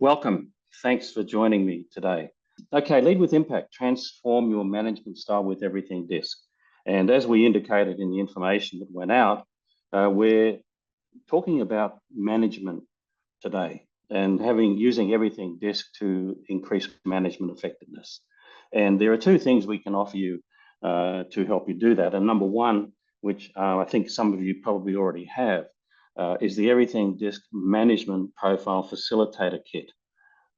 Welcome. Thanks for joining me today. Okay, lead with impact. Transform your management style with everything DISC. And as we indicated in the information that went out, we're talking about management today and using everything DISC to increase management effectiveness. And there are two things we can offer you to help you do that. And number one, which I think some of you probably already have, is the Everything DISC Management Profile Facilitator Kit.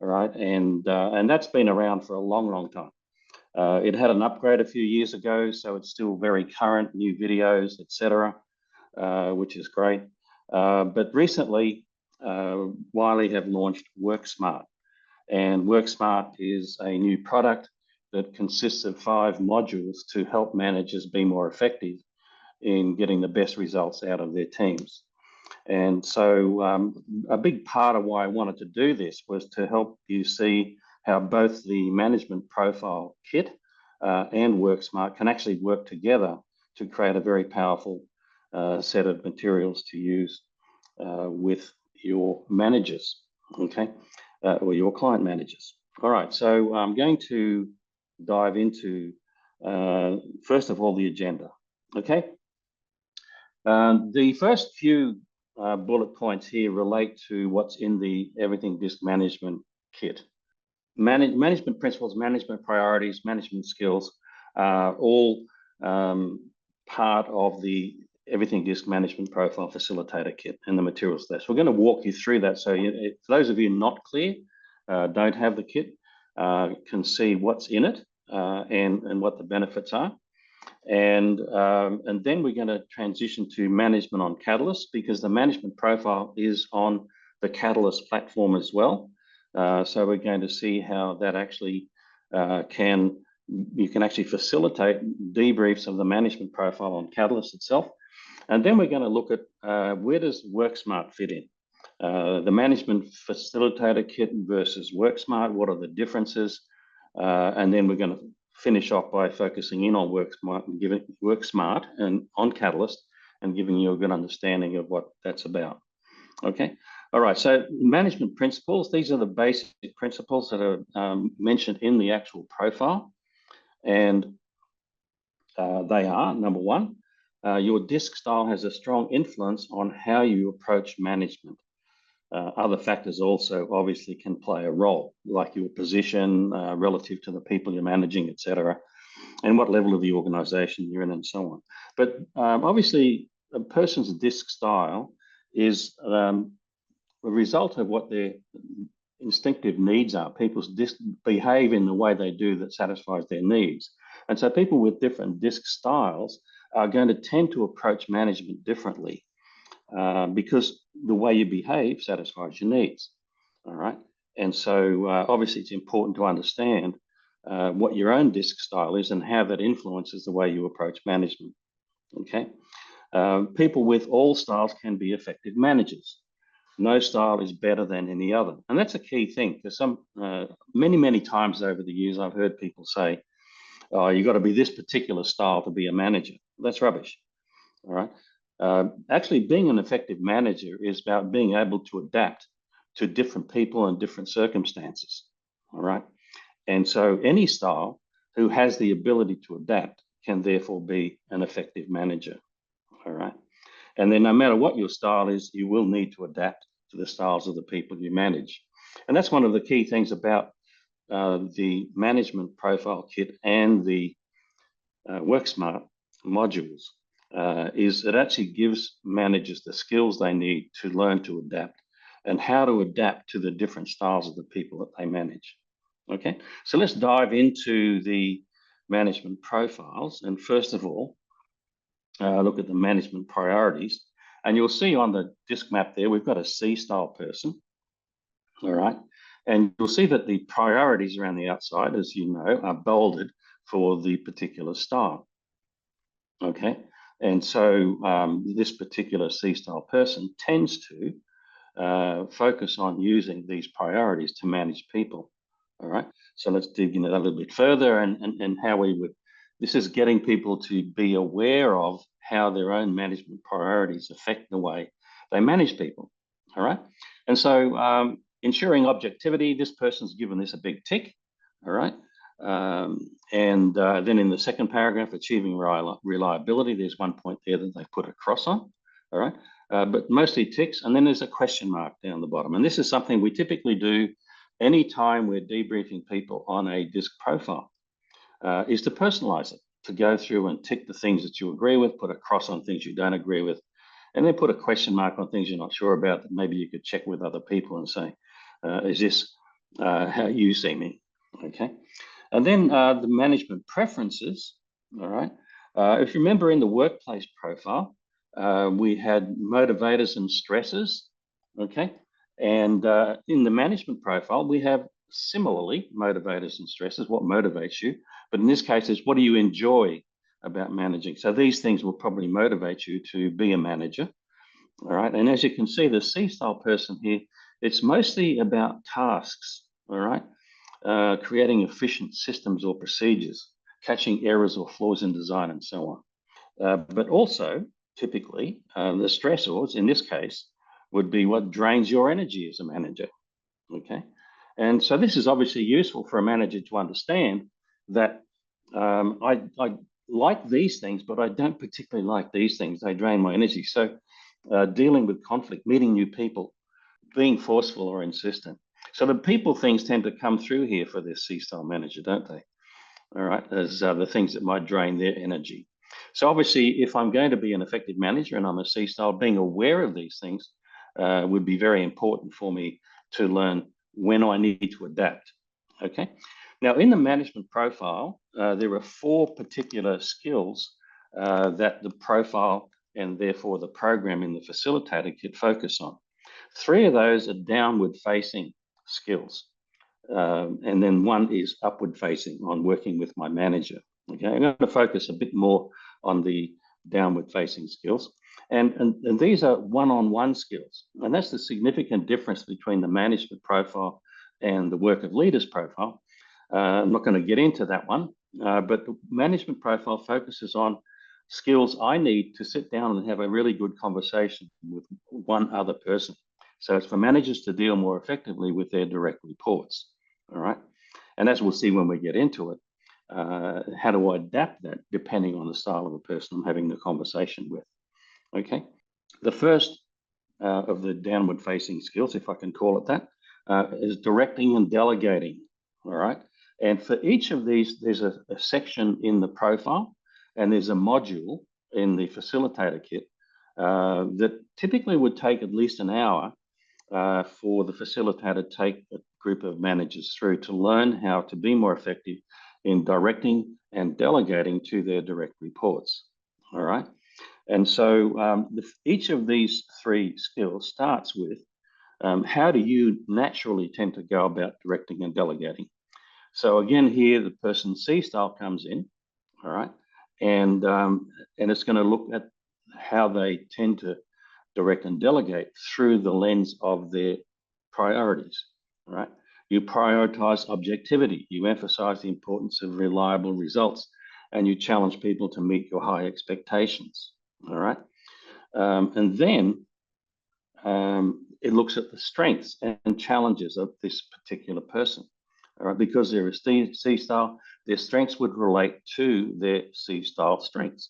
All right, and that's been around for a long time. It had an upgrade a few years ago, so it's still very current, new videos, etc., which is great. But recently, Wiley have launched WorkSmart, and WorkSmart is a new product that consists of 5 modules to help managers be more effective in getting the best results out of their teams. And so a big part of why I wanted to do this was to help you see how both the management profile kit and WorkSmart can actually work together to create a very powerful set of materials to use with your managers, okay, or your client managers. All right, so I'm going to dive into, first of all, the agenda, okay? The first few bullet points here relate to what's in the Everything DISC Management Kit. Management principles, management priorities, management skills are all part of the Everything DISC Management Profile Facilitator Kit and the materials there. So we're going to walk you through that. So for those of you not clear, don't have the kit, can see what's in it and what the benefits are. And then we're going to transition to management on Catalyst, because the management profile is on the Catalyst platform as well. So we're going to see how that actually you can actually facilitate debriefs of the management profile on Catalyst itself. And then we're going to look at where does WorkSmart fit in? The management facilitator kit versus WorkSmart, what are the differences? And then we're going to finish off by focusing in on WorkSmart and on Catalyst and giving you a good understanding of what that's about. Okay. All right. So management principles, these are the basic principles that are mentioned in the actual profile. And they are, number one, your DISC style has a strong influence on how you approach management. Other factors also obviously can play a role, like your position relative to the people you're managing, etc., and what level of the organization you're in, and so on. But obviously, a person's DISC style is a result of what their instinctive needs are. People behave in the way they do that satisfies their needs. And so people with different DISC styles are going to tend to approach management differently. Because the way you behave satisfies your needs, all right? And so obviously it's important to understand what your own DISC style is and how that influences the way you approach management, okay? People with all styles can be effective managers. No style is better than any other. And that's a key thing, because many times over the years, I've heard people say, oh, you've got to be this particular style to be a manager. That's rubbish, all right? Actually, being an effective manager is about being able to adapt to different people and different circumstances, all right? And so any style who has the ability to adapt can therefore be an effective manager, all right? And then no matter what your style is, you will need to adapt to the styles of the people you manage. And that's one of the key things about the management profile kit and the WorkSmart modules. Is it actually gives managers the skills they need to learn to adapt and how to adapt to the different styles of the people that they manage. Okay, so let's dive into the management profiles. And first of all, look at the management priorities. And you'll see on the DISC map there, we've got a C-style person, all right? And you'll see that the priorities around the outside, as you know, are bolded for the particular style, okay? And so this particular C-style person tends to focus on using these priorities to manage people, all right? So let's dig in a little bit further and how we would, this is getting people to be aware of how their own management priorities affect the way they manage people, all right? And so ensuring objectivity, this person's given this a big tick, all right? Then in the second paragraph, achieving reliability, there's one point there that they put a cross on, all right? But mostly ticks, and then there's a question mark down the bottom. And this is something we typically do anytime we're debriefing people on a DISC profile, is to personalize it, to go through and tick the things that you agree with, put a cross on things you don't agree with, and then put a question mark on things you're not sure about that maybe you could check with other people and say, is this how you see me? Okay. And then the management preferences, all right. If you remember in the workplace profile, we had motivators and stressors, okay? And in the management profile, we have similarly motivators and stressors, what motivates you. But in this case, is what do you enjoy about managing? So these things will probably motivate you to be a manager, all right? And as you can see, the C-style person here, it's mostly about tasks, all right? Creating efficient systems or procedures, catching errors or flaws in design, and so on. But also, typically, the stressors, in this case, would be what drains your energy as a manager, okay? And so this is obviously useful for a manager to understand that I like these things, but I don't particularly like these things. They drain my energy. So dealing with conflict, meeting new people, being forceful or insistent. So the people things tend to come through here for this C-style manager, don't they? All right, as the things that might drain their energy. So obviously, if I'm going to be an effective manager and I'm a C-style, being aware of these things would be very important for me to learn when I need to adapt, okay? Now, in the management profile, there are 4 particular skills that the profile and therefore the program in the facilitator kit focus on. 3 of those are downward facing skills. And then 1 is upward facing on working with my manager. Okay, I'm going to focus a bit more on the downward facing skills. And these are one-on-one skills. And that's the significant difference between the management profile and the work of leaders profile. I'm not going to get into that one, but the management profile focuses on skills I need to sit down and have a really good conversation with one other person. So it's for managers to deal more effectively with their direct reports, all right? And as we'll see when we get into it, how do I adapt that depending on the style of the person I'm having the conversation with, okay? The first of the downward facing skills, if I can call it that, is directing and delegating, all right? And for each of these, there's a section in the profile and there's a module in the facilitator kit that typically would take at least an hour for the facilitator to take a group of managers through to learn how to be more effective in directing and delegating to their direct reports, all right? And so each of these 3 skills starts with how do you naturally tend to go about directing and delegating? So again, here the person C-style comes in, all right? And it's going to look at how they tend to direct and delegate through the lens of their priorities, right? You prioritize objectivity, you emphasize the importance of reliable results, and you challenge people to meet your high expectations, all right? And then it looks at the strengths and challenges of this particular person, all right? Because they're a C-style, their strengths would relate to their C-style strengths.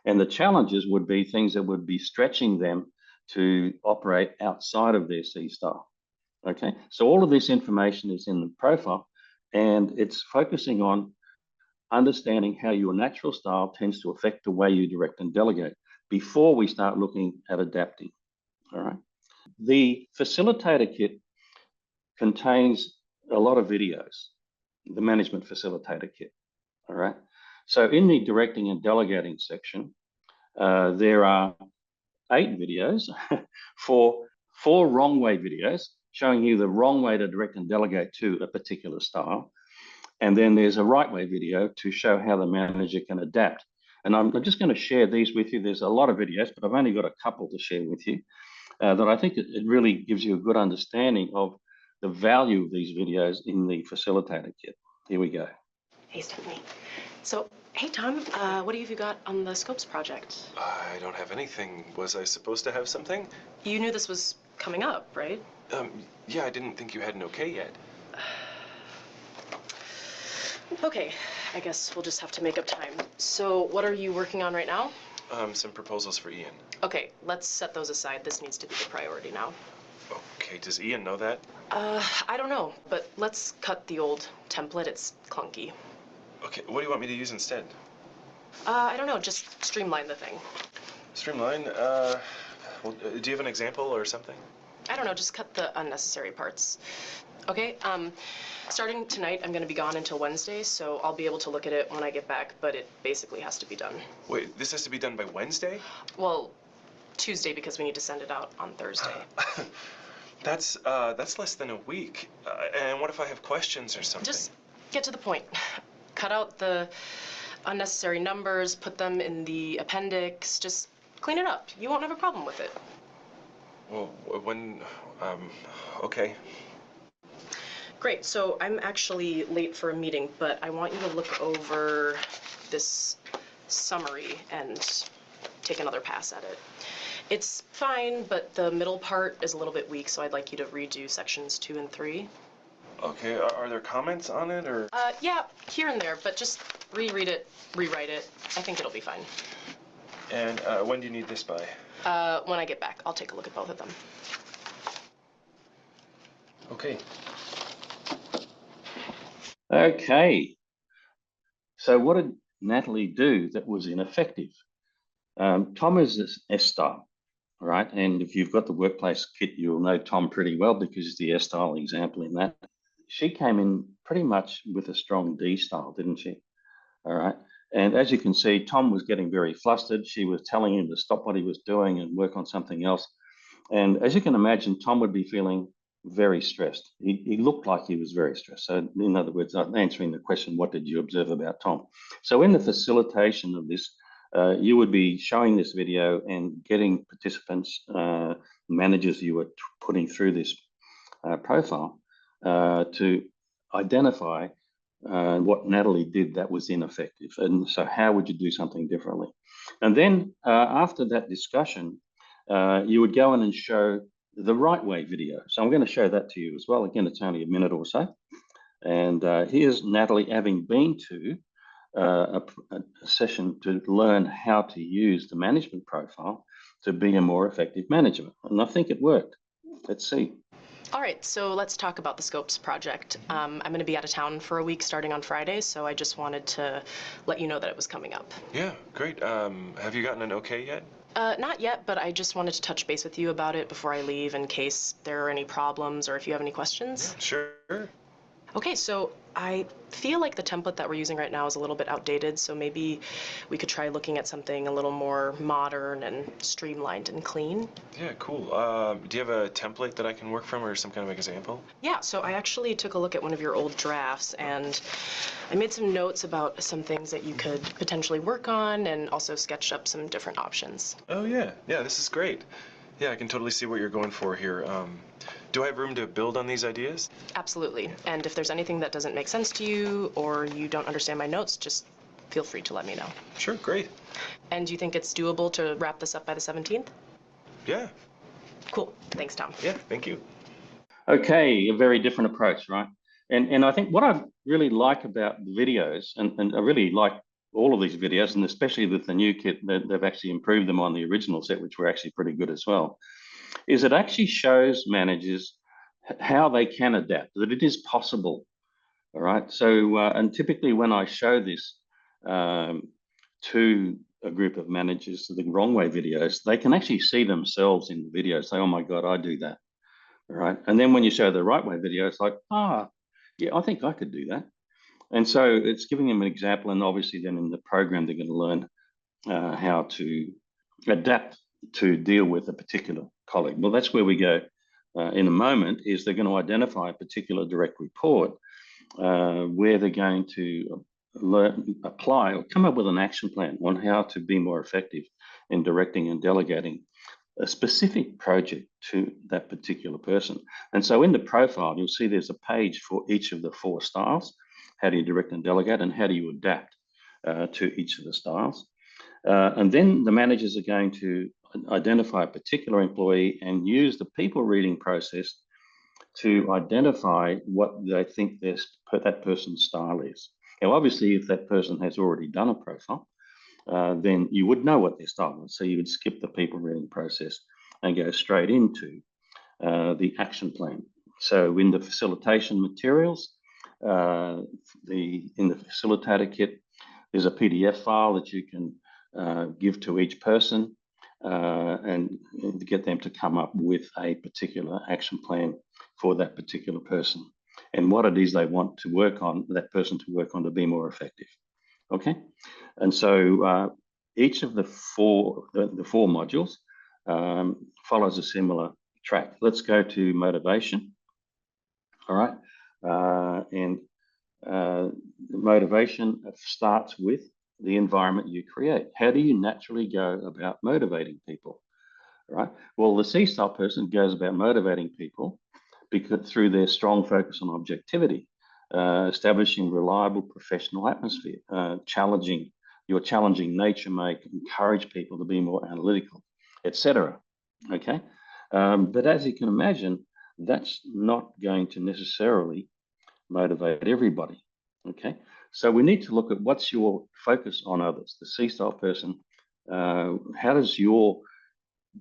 And the challenges would be things that would be stretching them to operate outside of their C-style, okay? So all of this information is in the profile and it's focusing on understanding how your natural style tends to affect the way you direct and delegate before we start looking at adapting, all right? The facilitator kit contains a lot of videos, the management facilitator kit, all right? So in the directing and delegating section, there are 8 videos, for 4 wrong way videos showing you the wrong way to direct and delegate to a particular style. And then there's a right way video to show how the manager can adapt. And I'm just going to share these with you. There's a lot of videos, but I've only got a couple to share with you that I think it really gives you a good understanding of the value of these videos in the facilitator kit. Here we go. Hey, Stephanie. So, hey, Tom, what have you got on the Scopes project? I don't have anything. Was I supposed to have something? You knew this was coming up, right? Um, yeah, I didn't think you had an okay yet. Okay, I guess we'll just have to make up time. So what are you working on right now? Some proposals for Ian. Okay, let's set those aside. This needs to be the priority now. Okay, does Ian know that? I don't know, but let's cut the old template. It's clunky. Okay, what do you want me to use instead? I don't know, just streamline the thing. Streamline? Well, do you have an example or something? I don't know, just cut the unnecessary parts. Okay, starting tonight, I'm gonna be gone until Wednesday, so I'll be able to look at it when I get back, but it basically has to be done. Wait, this has to be done by Wednesday? Well, Tuesday, because we need to send it out on Thursday. That's less than a week. And what if I have questions or something? Just get to the point. Cut out the unnecessary numbers, put them in the appendix, just clean it up. You won't have a problem with it. Well, okay. Great, so I'm actually late for a meeting, but I want you to look over this summary and take another pass at it. It's fine, but the middle part is a little bit weak, so I'd like you to redo sections 2 and 3. Okay, are there comments on it, or? Yeah, here and there, but just reread it, rewrite it. I think it'll be fine. And when do you need this by? When I get back, I'll take a look at both of them. Okay. Okay. So what did Natalie do that was ineffective? Tom is this S-style, right? And if you've got the workplace kit, you'll know Tom pretty well because he's the S-style example in that. She came in pretty much with a strong D style, didn't she? All right. And as you can see, Tom was getting very flustered. She was telling him to stop what he was doing and work on something else. And as you can imagine, Tom would be feeling very stressed. He looked like he was very stressed. So in other words, answering the question, what did you observe about Tom? So in the facilitation of this, you would be showing this video and getting participants, managers you were putting through this profile to identify what Natalie did that was ineffective. And so how would you do something differently? And then after that discussion, you would go in and show the right way video. So I'm going to show that to you as well. Again, it's only a minute or so. And here's Natalie having been to a session to learn how to use the management profile to be a more effective manager. And I think it worked. Let's see. All right, so let's talk about the Scopes project. I'm going to be out of town for a week starting on Friday, so I just wanted to let you know that it was coming up. Yeah, great. Have you gotten an okay yet? Not yet, but I just wanted to touch base with you about it before I leave in case there are any problems or if you have any questions. Yeah, sure. Okay, so I feel like the template that we're using right now is a little bit outdated, so maybe we could try looking at something a little more modern and streamlined and clean. Yeah, cool. Do you have a template that I can work from or some kind of example? Yeah, so I actually took a look at one of your old drafts and I made some notes about some things that you could potentially work on and also sketched up some different options. Oh, yeah. Yeah, this is great. Yeah, I can totally see what you're going for here. Do I have room to build on these ideas? Absolutely. And if there's anything that doesn't make sense to you or you don't understand my notes, just feel free to let me know. Sure, great. And do you think it's doable to wrap this up by the 17th? Yeah. Cool. Thanks, Tom. Yeah, thank you. Okay, a very different approach, right? And I think what I really like about the videos, and I really like all of these videos, and especially with the new kit, that they've actually improved them on the original set, which were actually pretty good as well, is it actually shows managers how they can adapt, that it is possible. All right. So, and typically when I show this to a group of managers, the wrong way videos, they can actually see themselves in the video, say, oh my God, I do that. All right. And then when you show the right way video, it's like, yeah, I think I could do that. And so it's giving them an example. And obviously then in the program, they're going to learn how to adapt to deal with a particular colleague. Well, that's where we go in a moment, is they're going to identify a particular direct report where they're going to learn, apply, or come up with an action plan on how to be more effective in directing and delegating a specific project to that particular person. And so in the profile, you'll see there's a page for each of the 4 styles. How do you direct and delegate, and how do you adapt to each of the styles? And then the managers are going to identify a particular employee and use the people reading process to identify what they think that person's style is. Now, obviously, if that person has already done a profile, then you would know what their style is. So you would skip the people reading process and go straight into the action plan. So in the facilitation materials, in the facilitator kit, there's a PDF file that you can give to each person and get them to come up with a particular action plan for that particular person and what it is they want to work on, that person to work on to be more effective. Okay, and so each of the four modules follows a similar track. Let's go to motivation. All right, and motivation starts with the environment you create. How do you naturally go about motivating people? Right. Well, the C-style person goes about motivating people because through their strong focus on objectivity, establishing reliable professional atmosphere, your challenging nature may encourage people to be more analytical, etc. Okay, but as you can imagine, that's not going to necessarily motivate everybody. Okay, so we need to look at what's your focus on others. The C-style person, how does your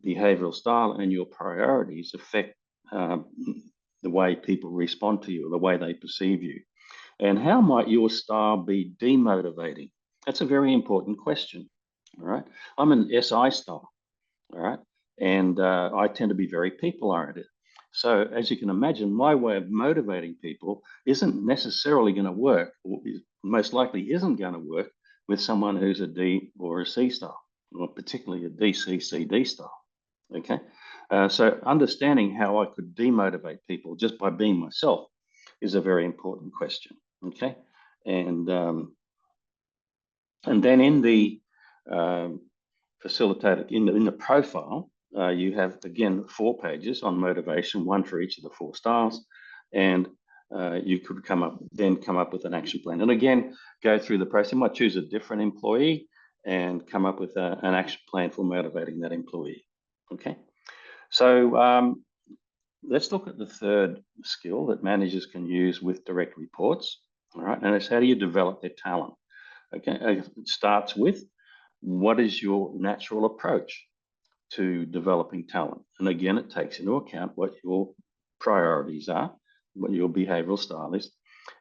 behavioral style and your priorities affect the way people respond to you, the way they perceive you? And how might your style be demotivating? That's a very important question. All right. I'm an SI style. All right. And I tend to be very people oriented. So, as you can imagine, my way of motivating people isn't necessarily going to work, or most likely isn't going to work with someone who's a D or a C style, or particularly a DCCD style. Okay. So, understanding how I could demotivate people just by being myself is a very important question. Okay. And then in the facilitated, in the profile, you have, again, 4 pages on motivation, 1 for each of the 4 styles. And you could come up with an action plan. And again, go through the process. You might choose a different employee and come up with an action plan for motivating that employee. Okay. So let's look at the third skill that managers can use with direct reports. All right. And it's how do you develop their talent? Okay. It starts with, what is your natural approach to developing talent? And again, it takes into account what your priorities are, what your behavioral style is,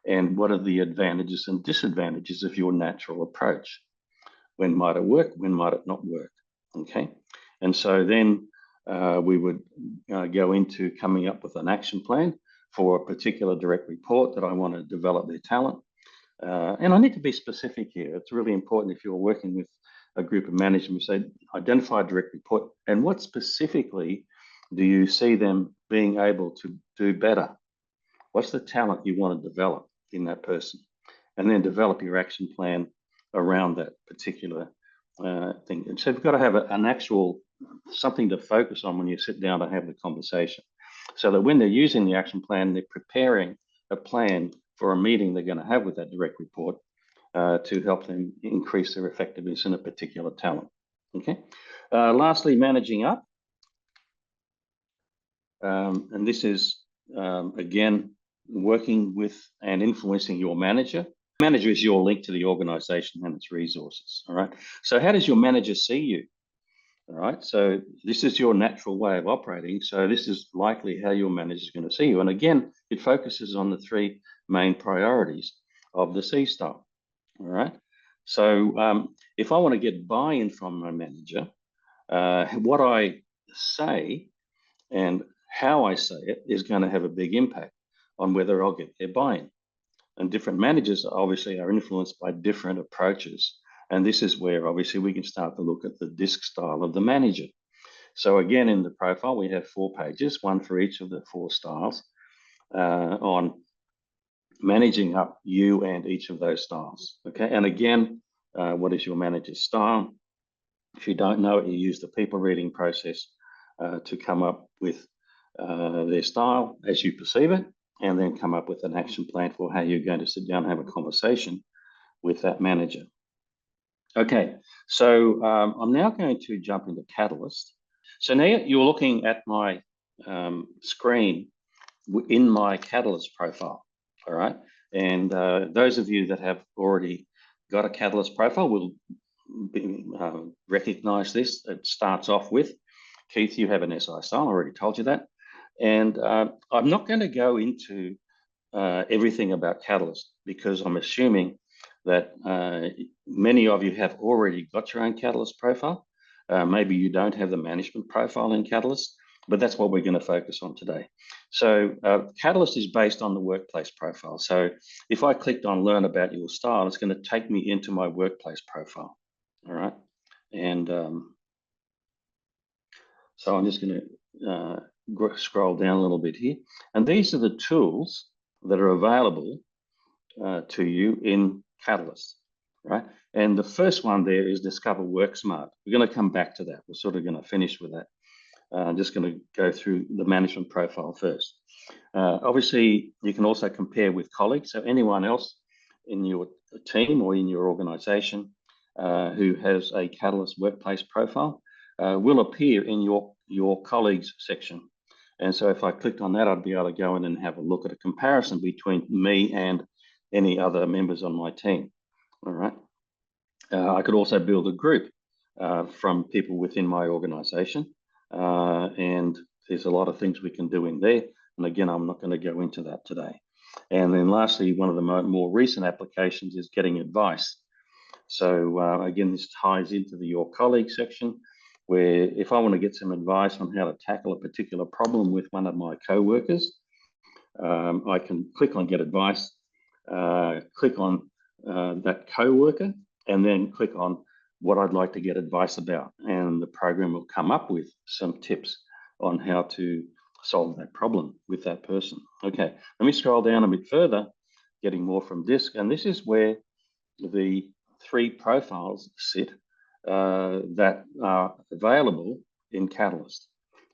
and what are the advantages and disadvantages of your natural approach. When might it work? When might it not work? Okay. And so then we would go into coming up with an action plan for a particular direct report that I want to develop their talent. And I need to be specific here. It's really important if you're working with a group of managers, we say identify a direct report and what specifically do you see them being able to do better? What's the talent you want to develop in that person? And then develop your action plan around that particular thing. And so you've got to have an actual something to focus on when you sit down to have the conversation, so that when they're using the action plan, they're preparing a plan for a meeting they're going to have with that direct report to help them increase their effectiveness in a particular talent. Okay. Lastly, managing up. And this is, again, working with and influencing your manager. Manager is your link to the organization and its resources. All right. So how does your manager see you? All right. So this is your natural way of operating. So this is likely how your manager is going to see you. And again, it focuses on the 3 main priorities of the C style. All right. So if I want to get buy-in from my manager, what I say and how I say it is going to have a big impact on whether I'll get their buy-in. And different managers obviously are influenced by different approaches. And this is where obviously we can start to look at the DISC style of the manager. So again, in the profile, we have 4 pages, 1 for each of the 4 styles on managing up you and each of those styles. Okay. And again, what is your manager's style? If you don't know it, you use the people reading process to come up with their style as you perceive it, and then come up with an action plan for how you're going to sit down and have a conversation with that manager. Okay, so I'm now going to jump into Catalyst. So now you're looking at my screen in my Catalyst profile, all right? And those of you that have already got a Catalyst profile will recognize this. It starts off with, Keith, you have an SI style, I already told you that. And I'm not going to go into everything about Catalyst because I'm assuming that many of you have already got your own Catalyst profile. Maybe you don't have the management profile in Catalyst, but that's what we're going to focus on today. So Catalyst is based on the workplace profile. So if I clicked on learn about your style, it's going to take me into my workplace profile. All right. And so I'm just going to scroll down a little bit here. And these are the tools that are available to you in Catalyst, right? And the first one there is Discover Worksmart. We're going to come back to that. We're sort of going to finish with that. I'm just going to go through the management profile first. Obviously, you can also compare with colleagues. So anyone else in your team or in your organization who has a Catalyst workplace profile will appear in your colleagues section. And so if I clicked on that, I'd be able to go in and have a look at a comparison between me and any other members on my team. All right. I could also build a group from people within my organization. And there's a lot of things we can do in there. And again, I'm not going to go into that today. And then lastly, one of the more recent applications is getting advice. So again, this ties into the Your Colleague section, where if I want to get some advice on how to tackle a particular problem with one of my co-workers, I can click on Get Advice, click on that co-worker, and then click on what I'd like to get advice about. And the program will come up with some tips on how to solve that problem with that person. Okay, let me scroll down a bit further, getting more from DISC. And this is where the 3 profiles sit that are available in Catalyst.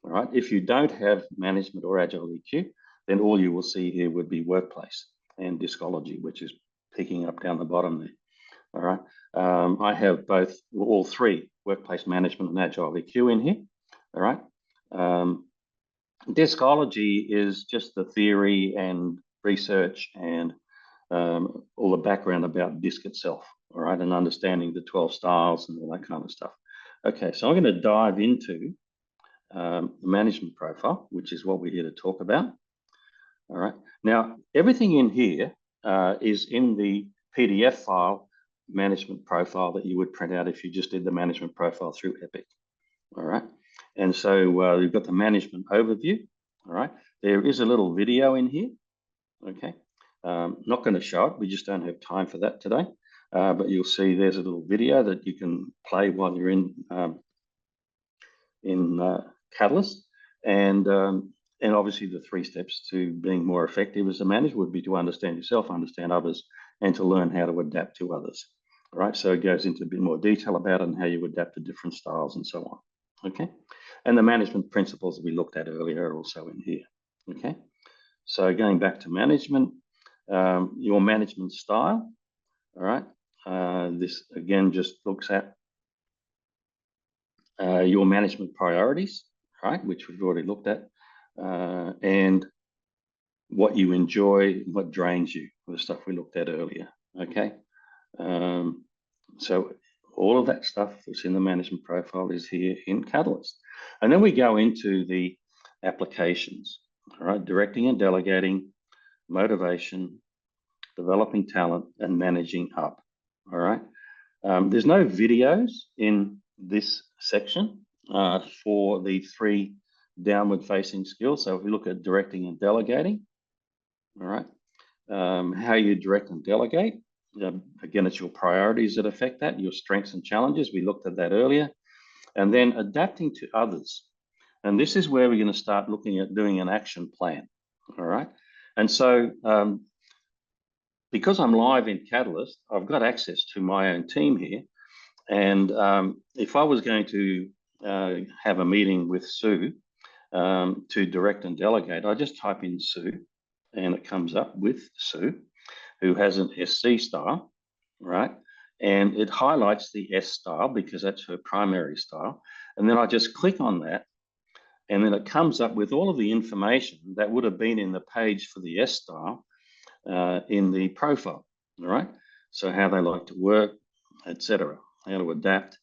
All right, if you don't have management or Agile EQ, then all you will see here would be workplace and discology, which is picking up down the bottom there. All right, I have all 3, workplace management and Agile EQ in here. All right, discology is just the theory and research and all the background about DISC itself, all right, and understanding the 12 styles and all that kind of stuff. Okay, so I'm going to dive into the management profile, which is what we're here to talk about. All right, now everything in here is in the PDF file management profile that you would print out if you just did the management profile through Epic. All right, and so you've got the management overview. All right, there is a little video in here. Okay. Not going to show it. We just don't have time for that today. But you'll see there's a little video that you can play while you're in Catalyst. And obviously the 3 steps to being more effective as a manager would be to understand yourself, understand others, and to learn how to adapt to others. All right. So it goes into a bit more detail about it and how you adapt to different styles and so on. Okay. And the management principles that we looked at earlier are also in here. Okay. So going back to management, your management style, all right, this again just looks at your management priorities, right, which we've already looked at, and what you enjoy, what drains you, the stuff we looked at earlier, okay? So all of that stuff that's in the management profile is here in Catalyst. And then we go into the applications, all right, directing and delegating, motivation, developing talent, and managing up. All right. There's no videos in this section for the 3 downward facing skills. So if we look at directing and delegating, all right, how you direct and delegate, again, it's your priorities that affect that, your strengths and challenges. We looked at that earlier. And then adapting to others. And this is where we're going to start looking at doing an action plan. All right. And so because I'm live in Catalyst, I've got access to my own team here. And if I was going to have a meeting with Sue to direct and delegate, I just type in Sue and it comes up with Sue, who has an SC style, right? And it highlights the S style because that's her primary style. And then I just click on that And then it comes up with all of the information that would have been in the page for the S style in the profile, all right? So how they like to work, etc., how to adapt,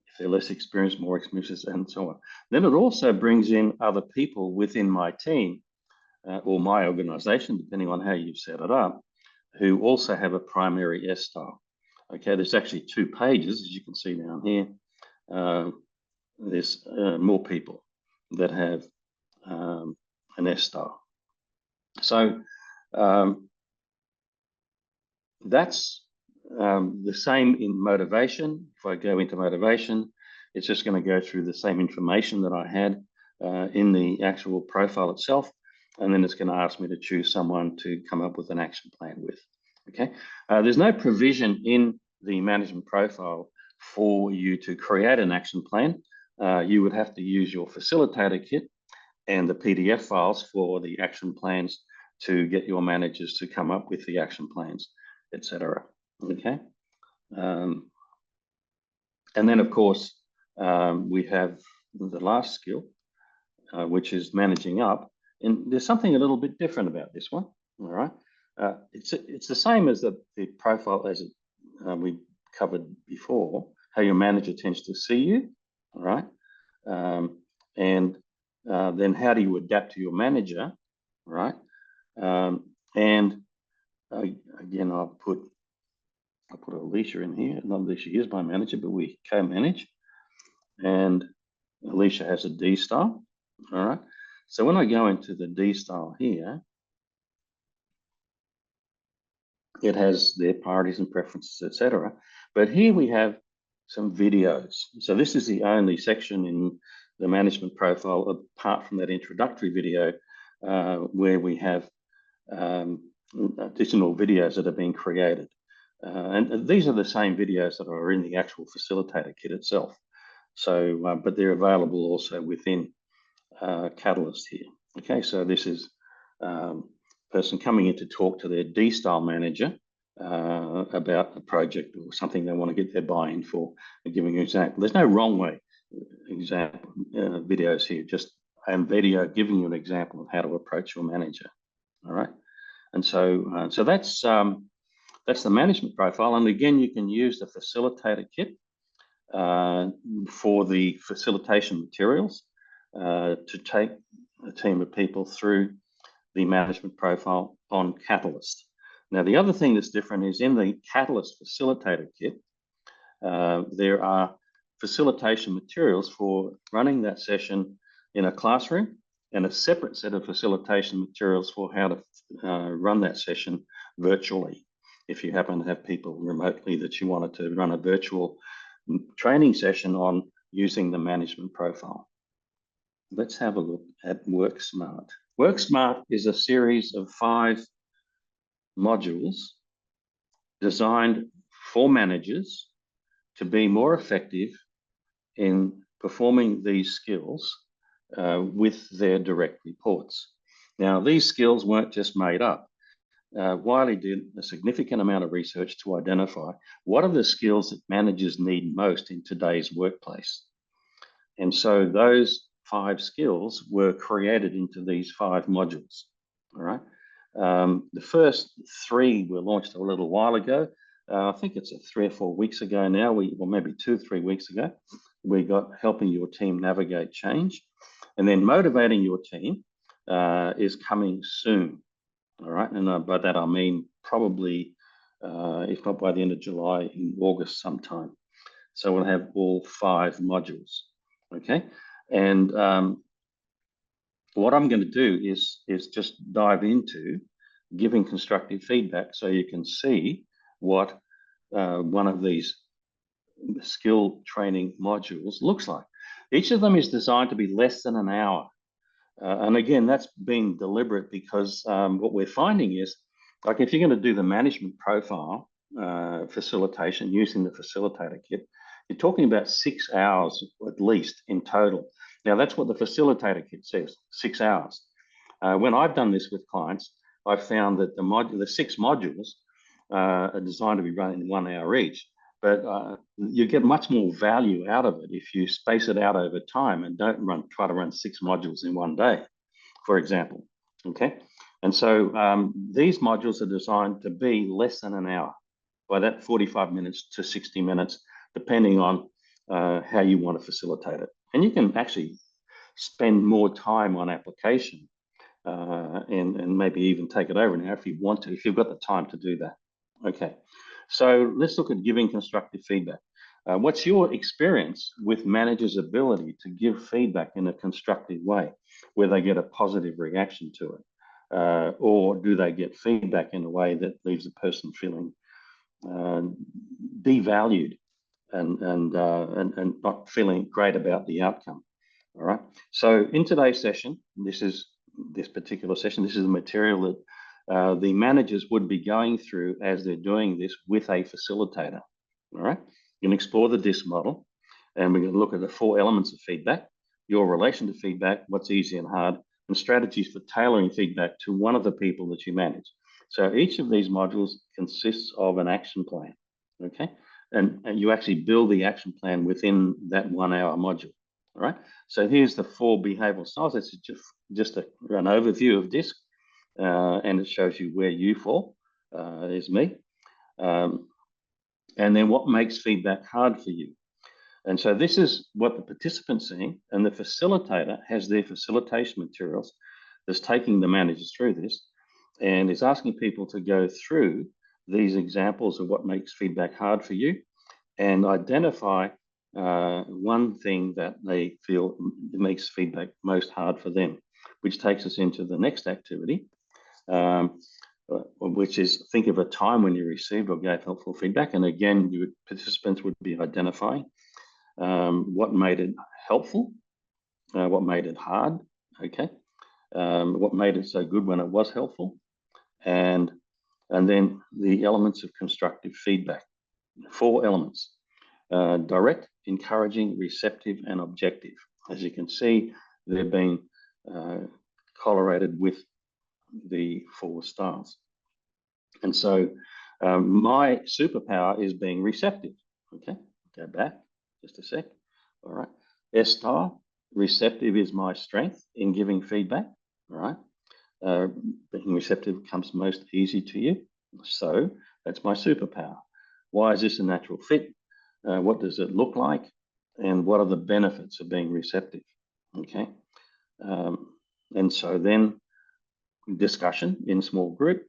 if they're less experienced, more experienced, and so on. Then it also brings in other people within my team or my organization, depending on how you've set it up, who also have a primary S style. Okay, there's actually 2 pages, as you can see down here. There's more people that have an S style. So that's the same in motivation. If I go into motivation, it's just going to go through the same information that I had in the actual profile itself, and then it's going to ask me to choose someone to come up with an action plan with. Okay, there's no provision in the management profile for you to create an action plan. You would have to use your facilitator kit and the PDF files for the action plans to get your managers to come up with the action plans, etc. Okay, and then of course we have the last skill, which is managing up, and there's something a little bit different about this one. All right, it's the same as the profile as we covered before. How your manager tends to see you, all right, and then how do you adapt to your manager, right? And again, I'll put Alicia in here. Not that she is my manager, but we co-manage. And Alicia has a D style. All right. So when I go into the D style here, it has their priorities and preferences, etc. But here we have some videos. So this is the only section in the management profile, apart from that introductory video, where we have additional videos that have been created. And these are the same videos that are in the actual facilitator kit itself. So, but they're available also within Catalyst here. Okay, so this is person coming in to talk to their D-style manager about a project or something they want to get their buy-in for. And giving an example. There's no wrong way example videos here, just a video giving you an example of how to approach your manager. All right, and so so that's the management profile. And again, you can use the facilitator kit for the facilitation materials to take a team of people through the management profile on Catalyst. Now, the other thing that's different is in the Catalyst facilitator kit, there are facilitation materials for running that session in a classroom and a separate set of facilitation materials for how to run that session virtually. If you happen to have people remotely that you wanted to run a virtual training session on using the management profile. Let's have a look at WorkSmart. WorkSmart is a series of 5 modules designed for managers to be more effective in performing these skills with their direct reports. Now, these skills weren't just made up. Wiley did a significant amount of research to identify what are the skills that managers need most in today's workplace. And so those 5 skills were created into these 5 modules. All right. The first 3 were launched a little while ago. I think it's 3 or 4 weeks ago now. Or maybe 2 or 3 weeks ago, we got helping your team navigate change, and then motivating your team is coming soon. All right, and by that I mean probably, if not by the end of July, in August sometime. So we'll have all 5 modules. Okay, and what I'm going to do is just dive into giving constructive feedback so you can see what one of these skill training modules looks like. Each of them is designed to be less than an hour. And again, that's been deliberate because what we're finding is, like if you're going to do the management profile facilitation using the facilitator kit, you're talking about 6 hours at least in total. Now, that's what the facilitator kit says, 6 hours. When I've done this with clients, I've found that the 6 modules are designed to be run in 1 hour each. but you get much more value out of it if you space it out over time and don't try to run 6 modules in one day, for example. Okay, and so these modules are designed to be less than an hour. By that, 45 minutes to 60 minutes, depending on how you want to facilitate it. And you can actually spend more time on application and maybe even take it over now if you want to, if you've got the time to do that. Okay, so let's look at giving constructive feedback. What's your experience with managers' ability to give feedback in a constructive way, where they get a positive reaction to it? Or do they get feedback in a way that leaves the person feeling devalued and not feeling great about the outcome? All right. So in today's session, this particular session, this is the material that the managers would be going through as they're doing this with a facilitator. All right. You can explore the DISC model, and we're going to look at the 4 elements of feedback: your relation to feedback, what's easy and hard, and strategies for tailoring feedback to one of the people that you manage. So each of these modules consists of an action plan. Okay. And you actually build the action plan within that 1 hour module. All right. So here's the 4 behavioral styles. It's just an overview of DISC, and it shows you where you fall, is me. And then what makes feedback hard for you. And so this is what the participant's seeing, and the facilitator has their facilitation materials that's taking the managers through this, and is asking people to go through these examples of what makes feedback hard for you and identify one thing that they feel makes feedback most hard for them, which takes us into the next activity, which is think of a time when you received or gave helpful feedback. And again, your participants would be identifying what made it helpful, what made it hard, okay, what made it so good when it was helpful, and then the elements of constructive feedback. 4 elements: direct, encouraging, receptive, and objective. As you can see, they're being correlated with the 4 stars. And so my superpower is being receptive. Okay, go back just a sec. All right, S star, receptive is my strength in giving feedback. All right, being receptive comes most easy to you. So that's my superpower. Why is this a natural fit? What does it look like? And what are the benefits of being receptive? Okay. And so then discussion in small group,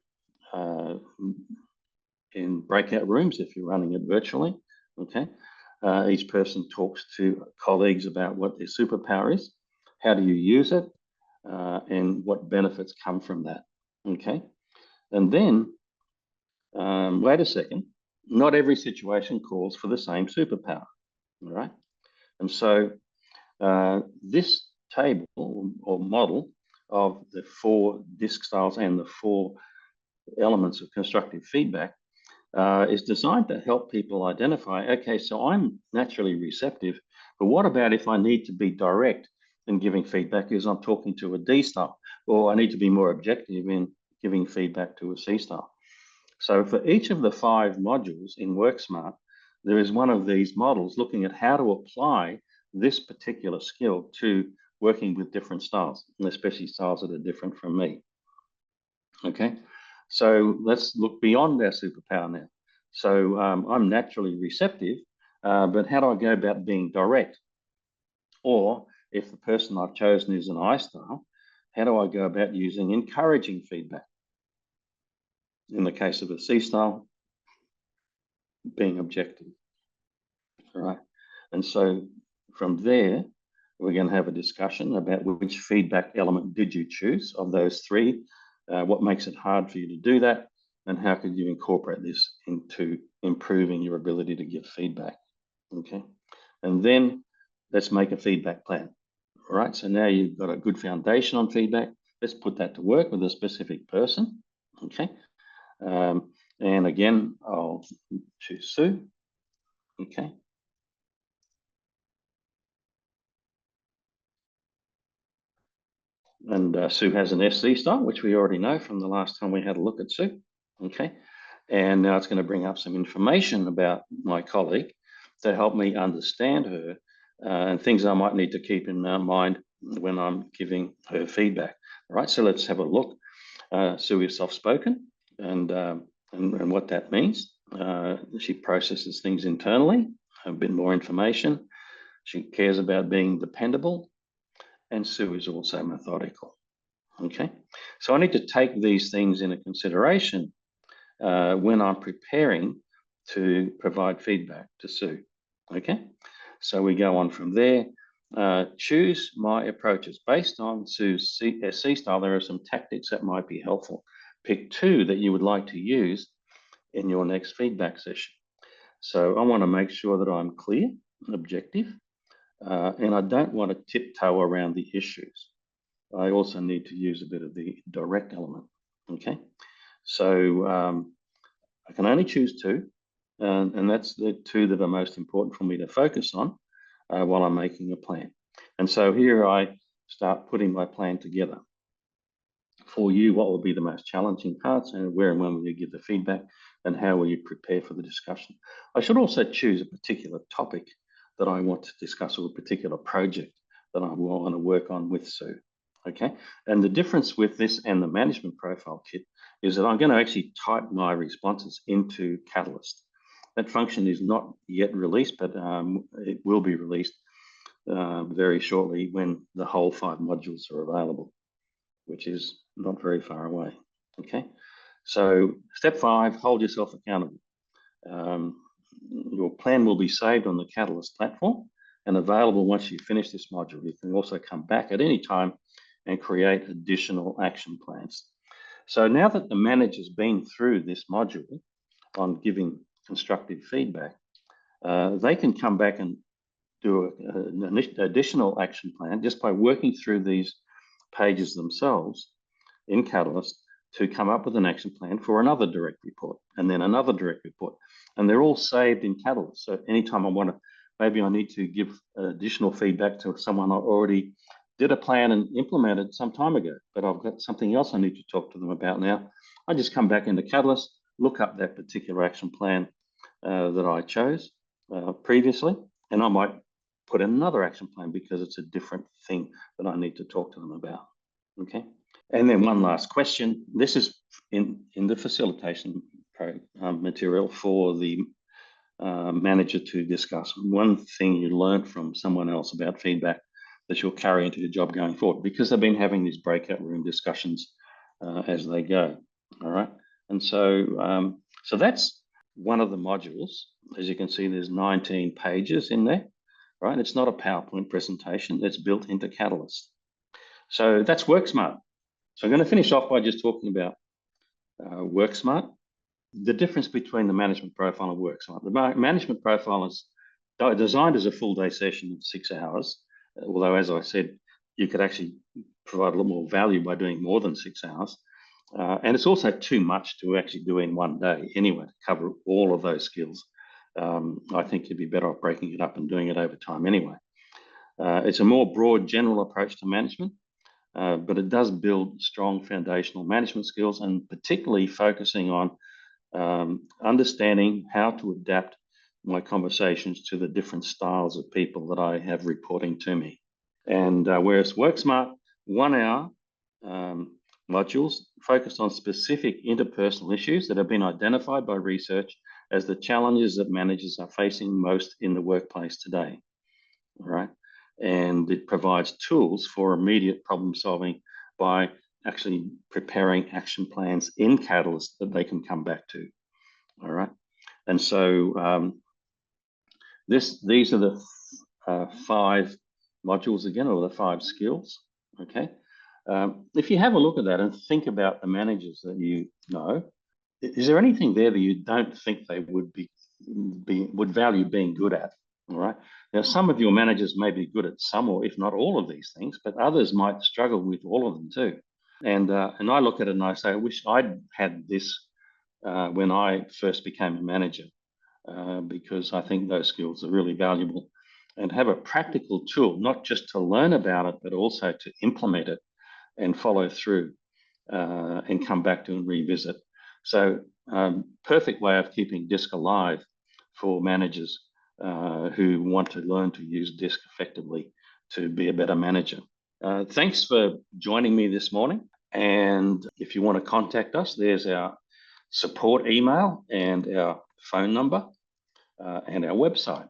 in breakout rooms if you're running it virtually. Okay. Each person talks to colleagues about what their superpower is, how do you use it, and what benefits come from that. Okay. And then, wait a second, not every situation calls for the same superpower. All right. And so this table or model of the 4 DISC styles and the 4 elements of constructive feedback is designed to help people identify, okay, so I'm naturally receptive, but what about if I need to be direct in giving feedback as I'm talking to a D style, or I need to be more objective in giving feedback to a C style? So for each of the 5 modules in Worksmart, there is one of these models looking at how to apply this particular skill to working with different styles, and especially styles that are different from me. Okay, so let's look beyond our superpower now. So I'm naturally receptive, but how do I go about being direct? Or if the person I've chosen is an I style, how do I go about using encouraging feedback? In the case of a C style, being objective. All right. And so from there, we're going to have a discussion about which feedback element did you choose of those 3, what makes it hard for you to do that, and how could you incorporate this into improving your ability to give feedback. Okay. And then let's make a feedback plan. All right. So now you've got a good foundation on feedback. Let's put that to work with a specific person. Okay. And again, I'll choose Sue. Okay. And Sue has an SC style, which we already know from the last time we had a look at Sue. Okay. And now it's going to bring up some information about my colleague to help me understand her and things I might need to keep in mind when I'm giving her feedback. All right, so let's have a look. Sue is soft-spoken, and what that means. She processes things internally, a bit more information. She cares about being dependable, and Sue is also methodical. Okay, so I need to take these things into consideration when I'm preparing to provide feedback to Sue. Okay, so we go on from there. Choose my approaches based on Sue's C style. There are some tactics that might be helpful. Pick 2 that you would like to use in your next feedback session. So I want to make sure that I'm clear, objective, and I don't want to tiptoe around the issues. I also need to use a bit of the direct element. Okay, so I can only choose 2, and that's the 2 that are most important for me to focus on while I'm making a plan. And so here I start putting my plan together. For you, what will be the most challenging parts, and where and when will you give the feedback, and how will you prepare for the discussion? I should also choose a particular topic that I want to discuss, or a particular project that I want to work on with Sue. Okay, and the difference with this and the management profile kit is that I'm going to actually type my responses into Catalyst. That function is not yet released, but it will be released very shortly when the whole 5 modules are available, which is not very far away. Okay, so step 5, hold yourself accountable. Your plan will be saved on the Catalyst platform and available once you finish this module. You can also come back at any time and create additional action plans. So now that the manager's been through this module on giving constructive feedback, they can come back and do an additional action plan just by working through these pages themselves in Catalyst to come up with an action plan for another direct report, and then another direct report. And they're all saved in Catalyst. So anytime I want to, maybe I need to give additional feedback to someone I already did a plan and implemented some time ago, but I've got something else I need to talk to them about now. I just come back into Catalyst, look up that particular action plan that I chose previously, and I might put in another action plan because it's a different thing that I need to talk to them about. Okay. And then one last question. This is in the facilitation material for the manager to discuss. One thing you learned from someone else about feedback that you'll carry into your job going forward, because they've been having these breakout room discussions as they go. All right. And so, so that's one of the modules. As you can see, there's 19 pages in there, right? It's not a PowerPoint presentation. It's built into Catalyst. So that's Worksmart. So I'm going to finish off by just talking about Worksmart. The difference between the management profile and Worksmart. The management profile is designed as a full day session of 6 hours, although, as I said, you could actually provide a lot more value by doing more than 6 hours. And it's also too much to actually do in one day anyway, to cover all of those skills. I think you'd be better off breaking it up and doing it over time anyway. It's a more broad, general approach to management. But it does build strong foundational management skills, and particularly focusing on understanding how to adapt my conversations to the different styles of people that I have reporting to me. And whereas Worksmart, 1 hour modules focused on specific interpersonal issues that have been identified by research as the challenges that managers are facing most in the workplace today. All right. And it provides tools for immediate problem solving by actually preparing action plans in Catalyst that they can come back to. All right. And so these are the 5 modules again, or the 5 skills. Okay. If you have a look at that and think about the managers that you know, is there anything there that you don't think they would value being good at? All right. Now, some of your managers may be good at some, or if not all of these things, but others might struggle with all of them too. And I look at it and I say, I wish I'd had this when I first became a manager, because I think those skills are really valuable, and have a practical tool, not just to learn about it, but also to implement it and follow through and come back to and revisit. So perfect way of keeping DISC alive for managers who want to learn to use DISC effectively to be a better manager. Thanks for joining me this morning. And if you want to contact us, there's our support email and our phone number and our website.